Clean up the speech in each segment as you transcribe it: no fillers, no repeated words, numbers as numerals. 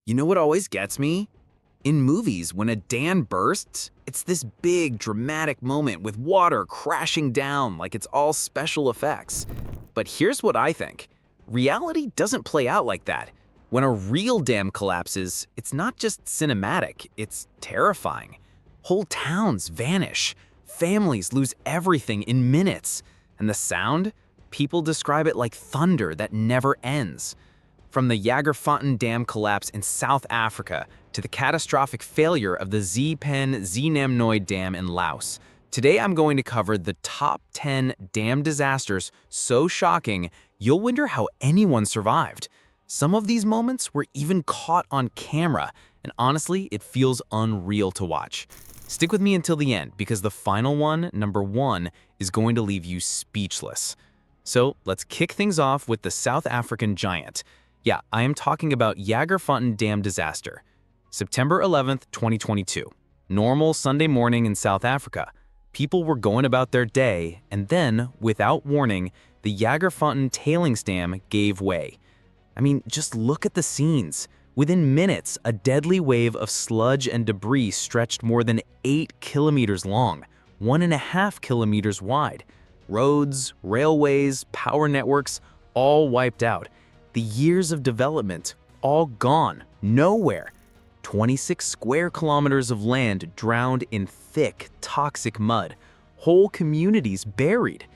You know what always gets me? In movies, when a dam bursts, it's this big, dramatic moment with water crashing down like it's all special effects. But here's what I think. Reality doesn't play out like that. When a real dam collapses, it's not just cinematic, it's terrifying. Whole towns vanish. Families lose everything in minutes. And the sound? People describe it like thunder that never ends. From the Jagerfontein Dam collapse in South Africa to the catastrophic failure of the Pen-Znam Nói Dam in Laos, today I'm going to cover the top 10 dam disasters so shocking you'll wonder how anyone survived. Some of these moments were even caught on camera, and honestly, it feels unreal to watch. Stick with me until the end because the final one, number 1, is going to leave you speechless. So let's kick things off with the South African giant. Yeah, I am talking about Jagerfontein Dam disaster. September 11th, 2022. Normal Sunday morning in South Africa. People were going about their day, and then, without warning, the Jagerfontein tailings dam gave way. I mean, just look at the scenes. Within minutes, a deadly wave of sludge and debris stretched more than 8 kilometers long, 1.5 kilometers wide. Roads, railways, power networks, all wiped out. The years of development, all gone, nowhere. 26 square kilometers of land drowned in thick, toxic mud. Whole communities buried.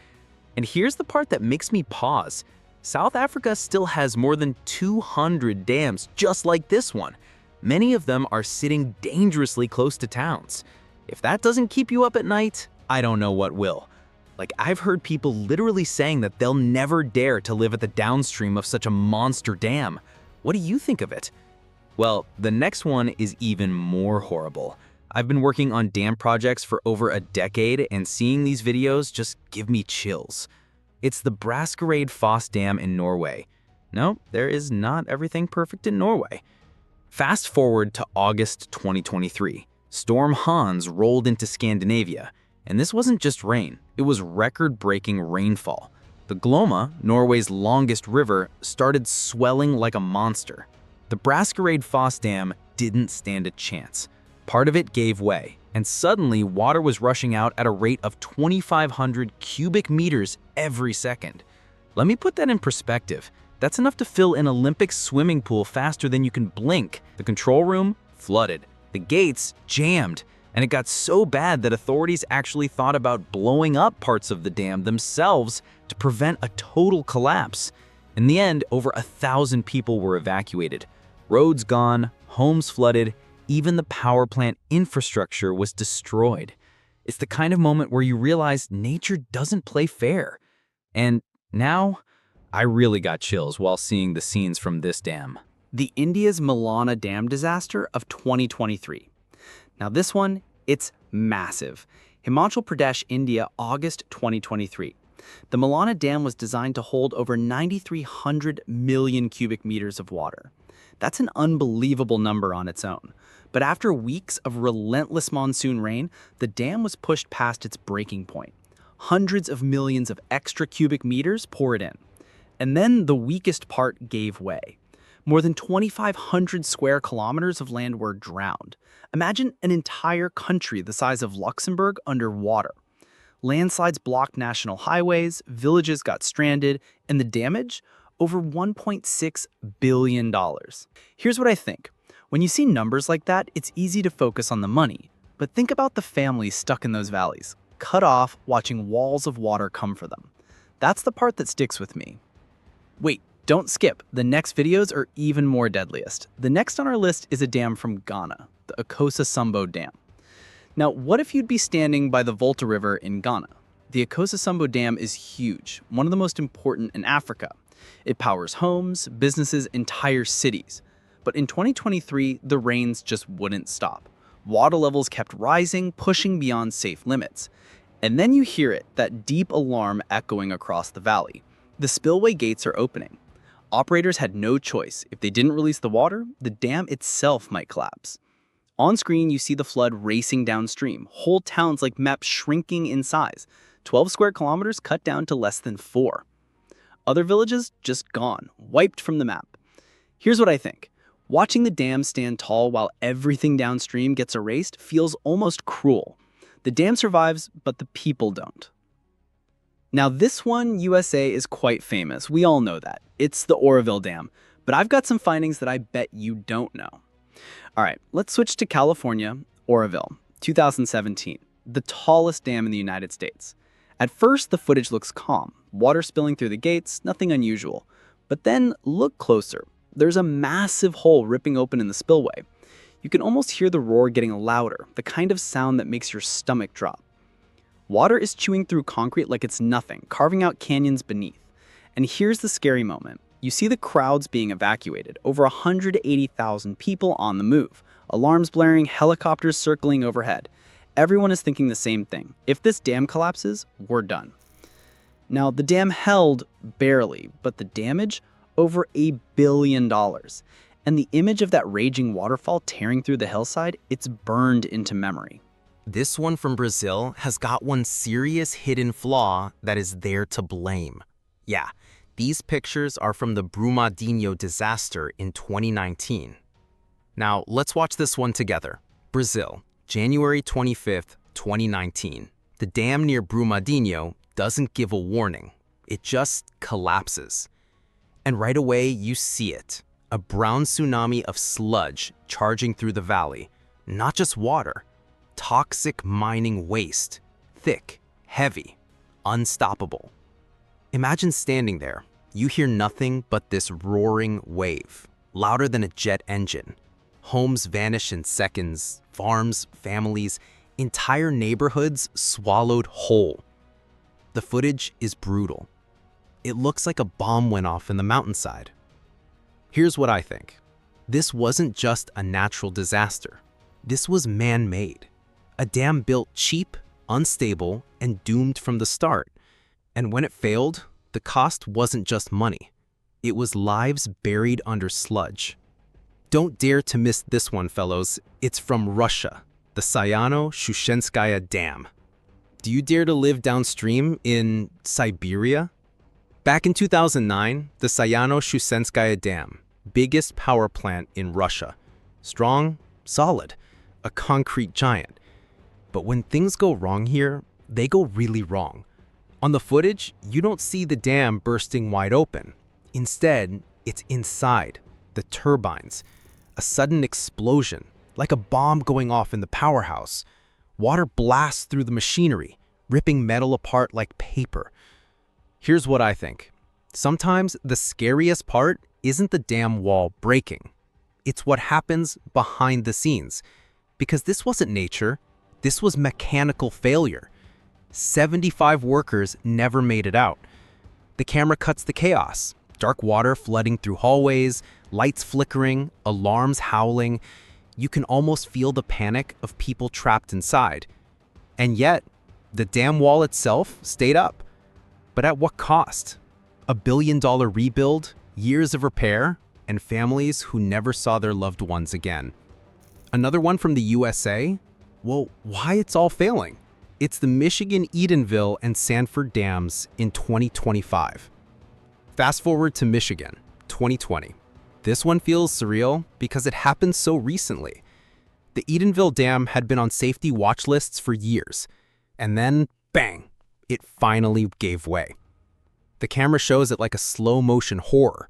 And here's the part that makes me pause. South Africa still has more than 200 dams just like this one. Many of them are sitting dangerously close to towns. If that doesn't keep you up at night, I don't know what will. Like, I've heard people literally saying that they'll never dare to live at the downstream of such a monster dam. What do you think of it? Well, the next one is even more horrible. I've been working on dam projects for over a decade, and seeing these videos just give me chills. It's the Braskereid Foss Dam in Norway. No, there is not everything perfect in Norway. Fast forward to August 2023. Storm Hans rolled into Scandinavia. And this wasn't just rain, it was record-breaking rainfall. The Glomma, Norway's longest river, started swelling like a monster. The Braskereid Foss Dam didn't stand a chance. Part of it gave way, and suddenly water was rushing out at a rate of 2,500 cubic meters every second. Let me put that in perspective. That's enough to fill an Olympic swimming pool faster than you can blink. The control room flooded. The gates jammed. And it got so bad that authorities actually thought about blowing up parts of the dam themselves to prevent a total collapse. In the end, over 1,000 people were evacuated. Roads gone, homes flooded, even the power plant infrastructure was destroyed. It's the kind of moment where you realize nature doesn't play fair. And now, I really got chills while seeing the scenes from this dam. The India's Malana Dam disaster of 2023. Now this one, it's massive. Himachal Pradesh, India, August 2023. The Malana Dam was designed to hold over 9,300 million cubic meters of water. That's an unbelievable number on its own. But after weeks of relentless monsoon rain, the dam was pushed past its breaking point. Hundreds of millions of extra cubic meters poured in. And then the weakest part gave way. More than 2,500 square kilometers of land were drowned. Imagine an entire country the size of Luxembourg underwater. Landslides blocked national highways, villages got stranded, and the damage? Over $1.6 billion. Here's what I think. When you see numbers like that, it's easy to focus on the money. But think about the families stuck in those valleys, cut off, watching walls of water come for them. That's the part that sticks with me. Wait. Don't skip, the next videos are even more deadliest. The next on our list is a dam from Ghana, the Akosombo Dam. Now, what if you'd be standing by the Volta River in Ghana? The Akosombo Dam is huge, one of the most important in Africa. It powers homes, businesses, entire cities. But in 2023, the rains just wouldn't stop. Water levels kept rising, pushing beyond safe limits. And then you hear it, that deep alarm echoing across the valley. The spillway gates are opening. Operators had no choice. If they didn't release the water, the dam itself might collapse. On screen, you see the flood racing downstream, whole towns like maps shrinking in size, 12 square kilometers cut down to less than 4. Other villages just gone, wiped from the map. Here's what I think. Watching the dam stand tall while everything downstream gets erased feels almost cruel. The dam survives, but the people don't. Now this one, USA, is quite famous. We all know that. It's the Oroville Dam. But I've got some findings that I bet you don't know. All right, let's switch to California, Oroville, 2017, the tallest dam in the United States. At first, the footage looks calm, water spilling through the gates, nothing unusual. But then look closer. There's a massive hole ripping open in the spillway. You can almost hear the roar getting louder, the kind of sound that makes your stomach drop. Water is chewing through concrete like it's nothing, carving out canyons beneath. And here's the scary moment. You see the crowds being evacuated, over 180,000 people on the move, alarms blaring, helicopters circling overhead. Everyone is thinking the same thing. If this dam collapses, we're done. Now, the dam held barely, but the damage? Over $1 billion. And the image of that raging waterfall tearing through the hillside, it's burned into memory. This one from Brazil has got one serious hidden flaw that is there to blame. Yeah, these pictures are from the Brumadinho disaster in 2019. Now, let's watch this one together. Brazil, January 25th, 2019. The dam near Brumadinho doesn't give a warning. It just collapses. And right away, you see it. A brown tsunami of sludge charging through the valley. Not just water. Toxic mining waste. Thick, heavy, unstoppable. Imagine standing there. You hear nothing but this roaring wave, louder than a jet engine. Homes vanish in seconds, farms, families, entire neighborhoods swallowed whole. The footage is brutal. It looks like a bomb went off in the mountainside. Here's what I think. This wasn't just a natural disaster. This was man-made. A dam built cheap, unstable, and doomed from the start. And when it failed, the cost wasn't just money. It was lives buried under sludge. Don't dare to miss this one, fellows. It's from Russia, the Sayano-Shushenskaya Dam. Do you dare to live downstream in Siberia? Back in 2009, the Sayano-Shushenskaya Dam, biggest power plant in Russia. Strong, solid, a concrete giant. But when things go wrong here, they go really wrong. On the footage, you don't see the dam bursting wide open. Instead, it's inside, the turbines. A sudden explosion, like a bomb going off in the powerhouse. Water blasts through the machinery, ripping metal apart like paper. Here's what I think. Sometimes the scariest part isn't the dam wall breaking. It's what happens behind the scenes. Because this wasn't nature, this was mechanical failure. 75 workers never made it out. The camera cuts the chaos. Dark water flooding through hallways, lights flickering, alarms howling. You can almost feel the panic of people trapped inside. And yet, the dam wall itself stayed up. But at what cost? $1 billion rebuild, years of repair, and families who never saw their loved ones again. Another one from the USA? Well, why it's all failing? It's the Michigan Edenville and Sanford dams in 2025. Fast forward to Michigan, 2020. This one feels surreal because it happened so recently. The Edenville Dam had been on safety watch lists for years. And then, bang, it finally gave way. The camera shows it like a slow-motion horror.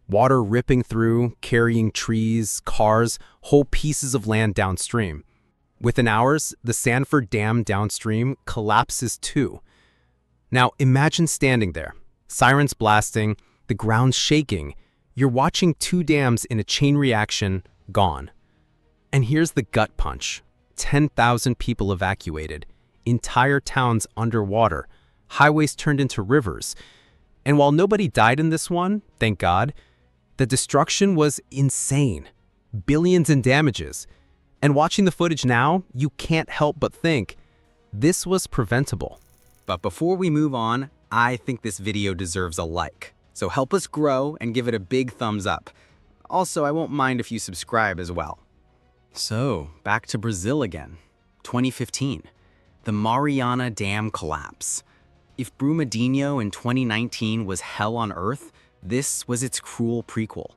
Water ripping through, carrying trees, cars, whole pieces of land downstream. Within hours, the Sanford Dam downstream collapses too. Now imagine standing there, sirens blasting, the ground shaking. You're watching two dams in a chain reaction gone. And here's the gut punch. 10,000 people evacuated, entire towns underwater, highways turned into rivers. And while nobody died in this one, thank God, the destruction was insane. Billions in damages. And watching the footage now, you can't help but think, this was preventable. But before we move on, I think this video deserves a like. So help us grow and give it a big thumbs up. Also, I won't mind if you subscribe as well. So, back to Brazil again. 2015. The Mariana Dam collapse. If Brumadinho in 2019 was hell on earth, this was its cruel prequel.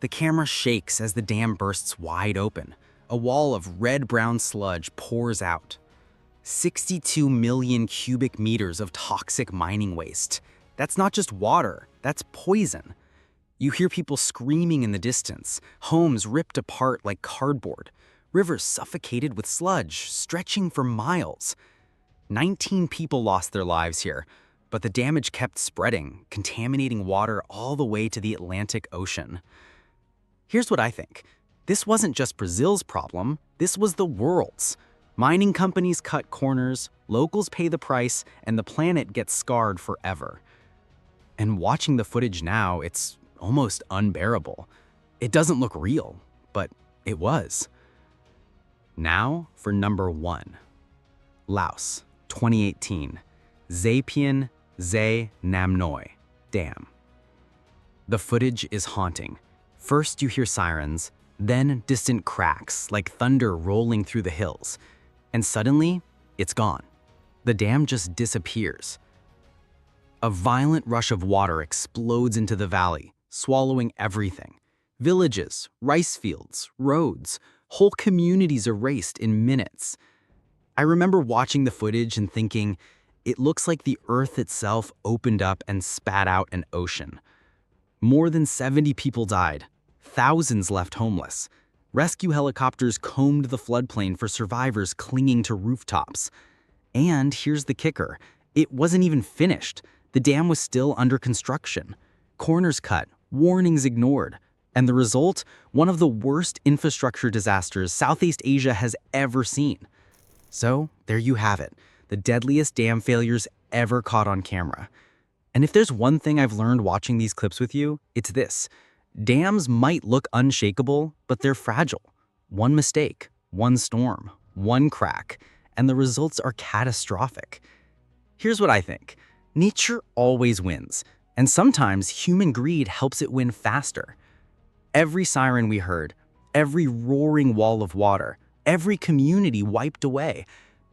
The camera shakes as the dam bursts wide open. A wall of red-brown sludge pours out. 62 million cubic meters of toxic mining waste. That's not just water, that's poison. You hear people screaming in the distance, homes ripped apart like cardboard, rivers suffocated with sludge, stretching for miles. 19 people lost their lives here, but the damage kept spreading, contaminating water all the way to the Atlantic Ocean. Here's what I think. This wasn't just Brazil's problem, this was the world's. Mining companies cut corners, locals pay the price, and the planet gets scarred forever. And watching the footage now, it's almost unbearable. It doesn't look real, but it was. Now for number 1. Laos, 2018. Zapian Ze Nam Noi Dam. The footage is haunting. First you hear sirens, then distant cracks like thunder rolling through the hills. And suddenly, it's gone. The dam just disappears. A violent rush of water explodes into the valley, swallowing everything. Villages, rice fields, roads, whole communities erased in minutes. I remember watching the footage and thinking, it looks like the earth itself opened up and spat out an ocean. More than 70 people died, thousands left homeless. Rescue helicopters combed the floodplain for survivors clinging to rooftops. And here's the kicker. It wasn't even finished. The dam was still under construction. Corners cut, warnings ignored. And the result? One of the worst infrastructure disasters Southeast Asia has ever seen. So, there you have it. The deadliest dam failures ever caught on camera. And if there's one thing I've learned watching these clips with you, it's this. Dams might look unshakable, but they're fragile. One mistake, one storm, one crack, and the results are catastrophic. Here's what I think. Nature always wins, and sometimes human greed helps it win faster. Every siren we heard, every roaring wall of water, every community wiped away,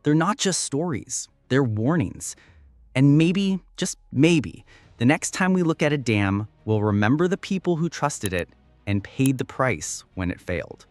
they're not just stories, they're warnings. And maybe, just maybe, the next time we look at a dam, we'll remember the people who trusted it and paid the price when it failed.